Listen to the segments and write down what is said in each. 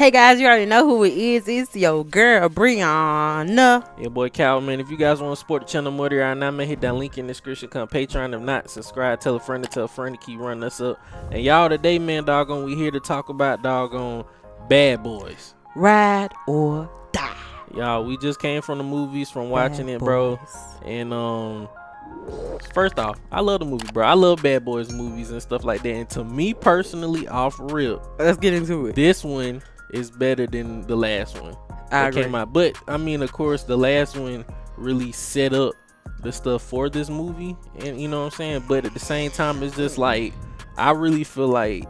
Hey guys, you already know who it is. It's your girl Brianna. Your boy Cal, man. If you guys want to support the channel more right now, man, hit that link in the description. Come Patreon. If not, subscribe. Tell a friend to tell a friend to keep running us up. And y'all today, man, doggone, we here to talk about doggone Bad Boys. Ride or die. Y'all, we just came from the movies, from watching Bad it, bro. Boys. And first off, I love the movie, bro. I love Bad Boys movies and stuff like that. And to me personally, off rip, Let's get into it. this one is better than the last one I that agree. came out. But I mean, of course, the last one really set up the stuff for this movie, and you know what I'm saying. But at the same time, it's just like I really feel like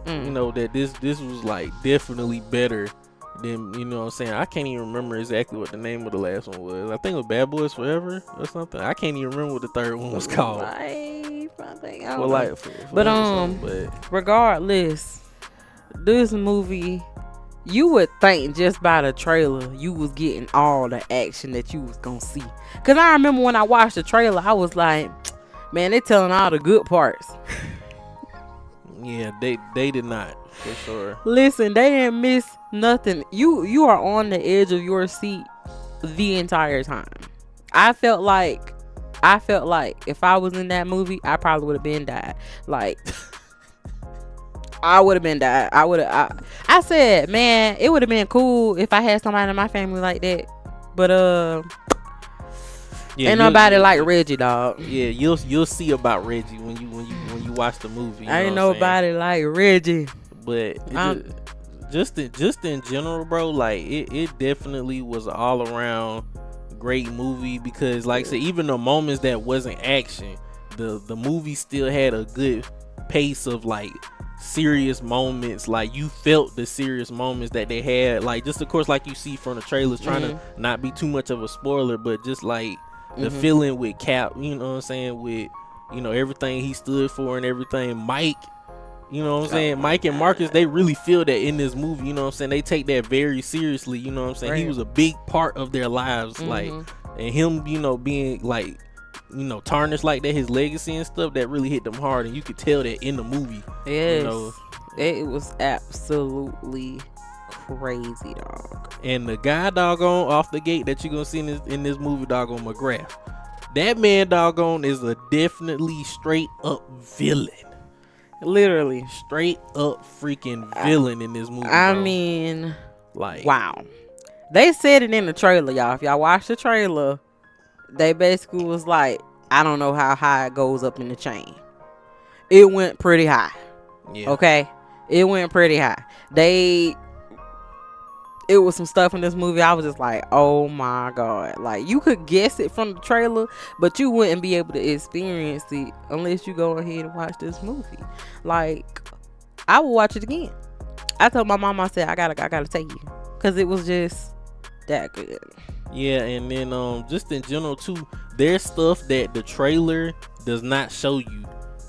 you know that this was like definitely better than, you know what I'm saying. I can't even remember exactly what the name of the last one was. I think it was Bad Boys Forever or something. I can't even remember what the third one was called. Life, I think. I Well, don't know. like, for But regardless, this movie, you would think just by the trailer you was getting all the action that you was gonna see. Cause I remember when I watched the trailer, I was like, man, they telling all the good parts. yeah, they did not, for sure. Listen, they didn't miss nothing. You are on the edge of your seat the entire time. I felt like if I was in that movie, I probably would have been died. Like I would have been died. I said, man, it would have been cool if I had somebody in my family like that. But Yeah, ain't nobody like Reggie, dog. Yeah, you'll see about Reggie when you watch the movie. You Ain't know what I'm nobody like Reggie. saying? But just in general, bro, like it definitely was an all around great movie, because like I said, even the moments that wasn't action, the movie still had a good pace of like serious moments. Like you felt the serious moments that they had, like just of course like you see from the trailers, trying to not be too much of a spoiler, but just like the feeling with Cap, you know what I'm saying, with, you know, everything he stood for and everything. Mike, you know what I'm saying, Mike and Marcus, they really feel that in this movie, you know what I'm saying. They take that very seriously, you know what I'm saying. He was a big part of their lives, like, and him, you know, being like, you know, tarnished like that, his legacy and stuff, that really hit them hard, and you could tell that in the movie. Yes, you know, it was absolutely crazy, dog. and the guy doggone off the gate that you gonna see in this movie, doggone McGrath, that man doggone is a definitely straight up villain. Literally Straight up freaking villain in this movie, I bro. mean, Like, wow. They said it in the trailer, y'all. If y'all watch the trailer, they basically was like, I don't know how high it goes up in the chain. It went pretty high. yeah. Okay, it went pretty high. It was some stuff in this movie I was just like, oh my god. Like, you could guess it from the trailer, but you wouldn't be able to experience it unless you go ahead and watch this movie. Like, I will watch it again. I told my mom, I said, I gotta take you, because it was just that good. Yeah, and then just in general too, there's stuff that the trailer does not show you,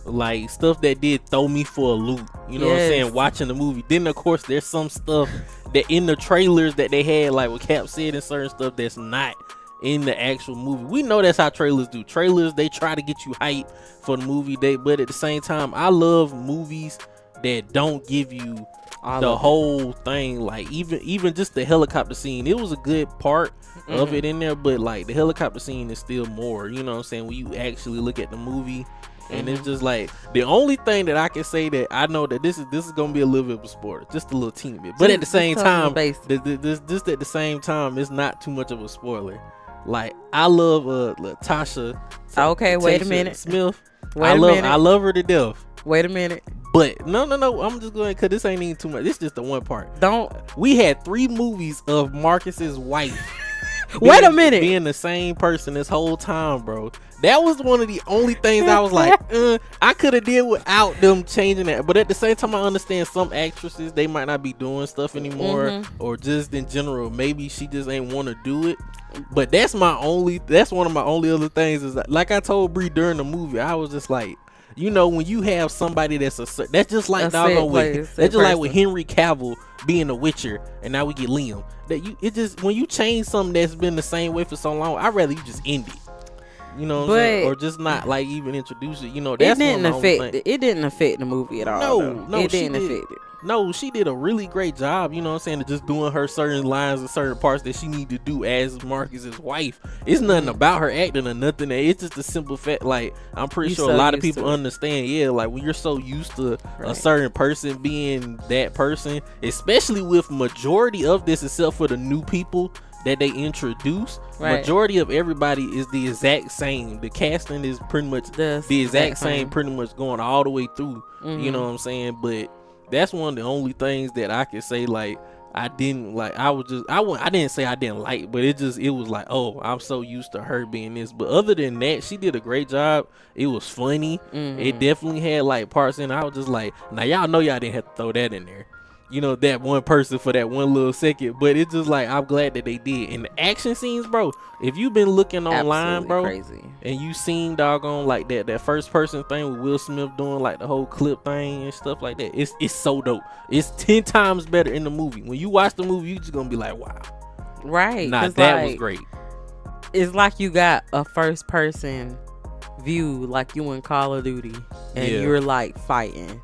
like stuff that did throw me for a loop, you know what I'm saying, watching the movie. Then of course there's some stuff that in the trailers that they had, like what Cap said, and certain stuff that's not in the actual movie. We know that's how trailers do. Trailers, they try to get you hyped for the movie, but at the same time, I love movies that don't give you the whole thing. Like even just the helicopter scene, it was a good part of it in there, but like the helicopter scene is still more, you know what I'm saying, when you actually look at the movie. And it's just like the only thing that I can say that I know that this is gonna be a little bit of a sport, just a little teeny bit, but at the same time, this at the same time, it's not too much of a spoiler. Like, I love Tasha. Okay, wait a minute. Smith. Wait a minute. I love her to death. Wait a minute. But no, I'm just going, because this ain't even too much. This is just the one part. We had 3 movies of Marcus's wife. Wait a minute. Being the same person this whole time, bro. That was one of the only things I was like, I could have did without them changing that. But at the same time, I understand some actresses, they might not be doing stuff anymore, or just in general, maybe she just ain't want to do it. But that's one of my only other things, is that, like I told Bree during the movie, I was just like, you know, when you have somebody that's just like with Henry Cavill being the Witcher, and now we get Liam. When you change something that's been the same way for so long, I'd rather you just end it. You know what I'm saying? Or just not like even introduce it. You know, that's it didn't affect the movie at all. No, it didn't affect it. No, she did a really great job, you know what I'm saying, of just doing her certain lines and certain parts that she need to do as Marcus's wife. It's nothing about her acting or nothing. It's just a simple fact. Like, I'm pretty sure a lot of people understand, like when you're so used to a certain person being that person, especially with majority of this, except for the new people that they introduce, majority of everybody is the exact same. The casting is pretty much the exact same, pretty much going all the way through. You know what I'm saying? But that's one of the only things that I can say, like, I didn't like. I didn't say I didn't like, but it was like, oh, I'm so used to her being this. But other than that, she did a great job. It was funny. It definitely had like parts in. I was just like, now y'all know y'all didn't have to throw that in there, you know, that one person for that one little second. But it's just like, I'm glad that they did. And the action scenes, bro, if you've been looking online, bro, crazy. And you seen doggone like that first person thing with Will Smith doing like the whole clip thing and stuff like that, it's so dope. It's 10 times better in the movie. When you watch the movie, you just gonna be like, wow, nah, that was great. It's like you got a first person view, like you in Call of Duty, and you're like fighting.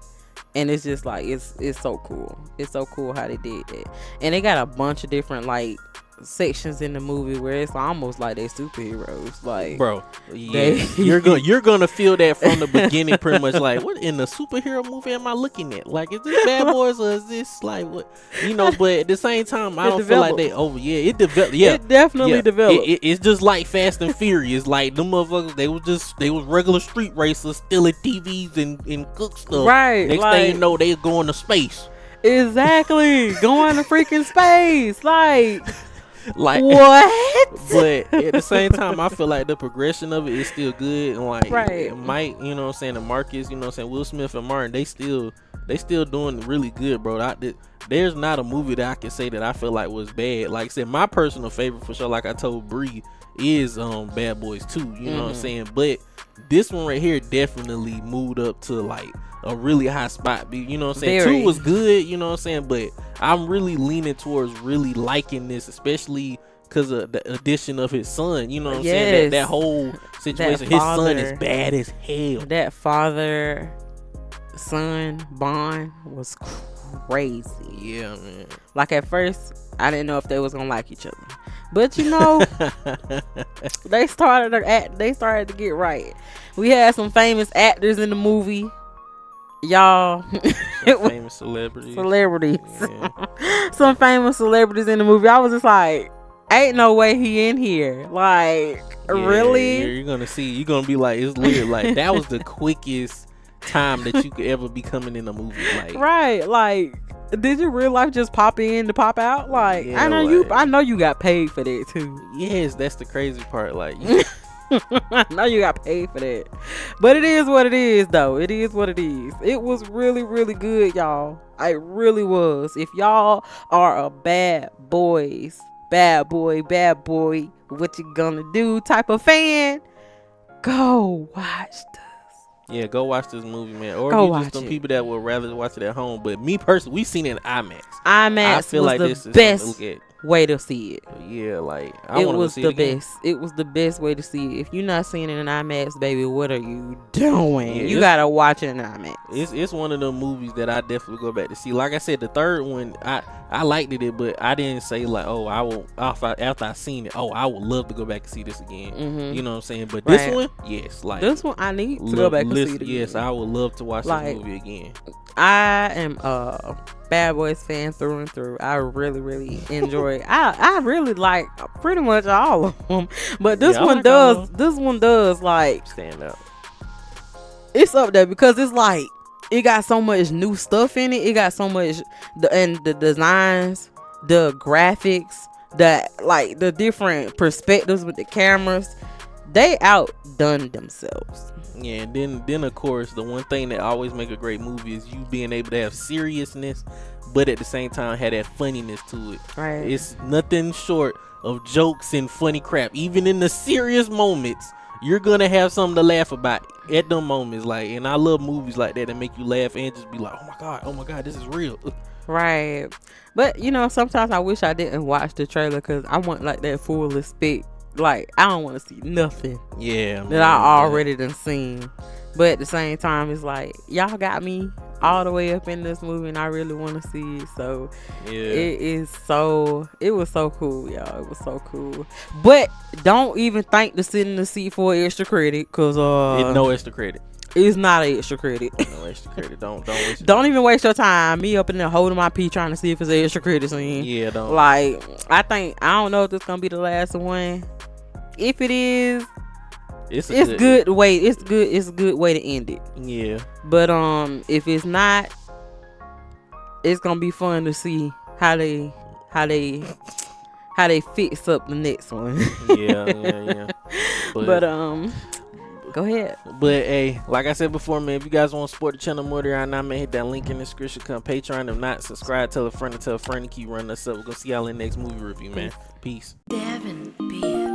And it's just like, it's so cool. It's so cool how they did that. And they got a bunch of different like sections in the movie where it's almost like they superheroes. Like, bro, you're gonna feel that from the beginning, pretty much. Like, what in the superhero movie am I looking at? Like, is this Bad Boys or is this like what? You know, but at the same time, I don't feel like they over. Yeah, it developed. Yeah, it definitely developed. It's just like Fast and Furious. Like, them motherfuckers, they was regular street racers stealing TVs and cook stuff. Right. Next thing you know, they going to space. Exactly. Going to freaking space. Like what? But at the same time, I feel like the progression of it is still good. And like Mike, you know what I'm saying, and Marcus, you know what I'm saying, Will Smith and Martin, they still doing really good, bro. There's not a movie that I can say that I feel like was bad. Like I said, my personal favorite for sure, like I told Bree, is Bad Boys 2. You know what I'm saying? But this one right here definitely moved up to like a really high spot. You know what I'm saying? 2 was good, you know what I'm saying? But I'm really leaning towards really liking this, especially because of the addition of his son. You know what I'm saying? That whole situation. His son is bad as hell. That father son bond was crazy. Yeah, man. Like, at first, I didn't know if they was gonna like each other, but you know, they started to get right. We had some famous actors in the movie, y'all. Some famous celebrities. Yeah. Some famous celebrities in the movie. I was just like, ain't no way he in here. Like, really? You're gonna be like, it's weird. Like, that was the quickest time that you could ever be coming in a movie. Like, right? Like, did your real life just pop in to pop out? Like, yeah, I know you got paid for that too. Yes, that's the crazy part. Like, I know you got paid for that, but it is what it is, though. It is what it is. It was really, really good, y'all. It really was. If y'all are a bad boy, what you gonna do type of fan, go watch this. Yeah, go watch this movie, man. Or if you just some people that would rather watch it at home. But me personally, we've seen it in IMAX. I feel like this is best way to see it. Yeah, like, it was the best. It was the best way to see it. If you're not seeing it in IMAX, baby, what are you doing? Yeah, you gotta watch it in IMAX. It's one of the movies that I definitely go back to see. Like I said, the third one, I liked it, but I didn't say like, oh, I will after I seen it, oh, I would love to go back and see this again. You know what I'm saying? But this one, yes, like, this one I need to go back and see it again. Yes, I would love to watch this movie again. I am a Bad Boys fan through and through. I really, really enjoy. I really like pretty much all of them, but this one does like stand up. It's up there because it's like it got so much new stuff in it. It got so much the designs, the graphics, the different perspectives with the cameras. They outdone themselves. Yeah, and then of course the one thing that always make a great movie is you being able to have seriousness, but at the same time have that funniness to it. Right. It's nothing short of jokes and funny crap. Even in the serious moments, you're gonna have something to laugh about at them moments. Like, and I love movies like that make you laugh and just be like, oh my god, this is real. Right. But you know, sometimes I wish I didn't watch the trailer because I want like that full respect. Like, I don't want to see nothing that I already done seen. But at the same time, it's like, y'all got me all the way up in this movie, and I really want to see it. So Yeah. it was so cool, y'all. It was so cool. But don't even think to sit in the seat for extra credit, cause no extra credit. It's not an extra credit. No extra credit. Don't waste. Don't even waste your time. Me up in there holding my pee trying to see if it's an extra credit scene. Yeah, don't. Like, I don't know if this gonna be the last one. If it is, it's good way. It's a good way to end it. Yeah. But if it's not, it's gonna be fun to see how they fix up the next one. yeah. But go ahead. But hey, like I said before, man, if you guys want to support the channel more than right now, man, hit that link in the description. Come Patreon. If not, subscribe, tell a friend, and keep running us up. We're gonna see y'all in the next movie review, man. Peace. Devin B.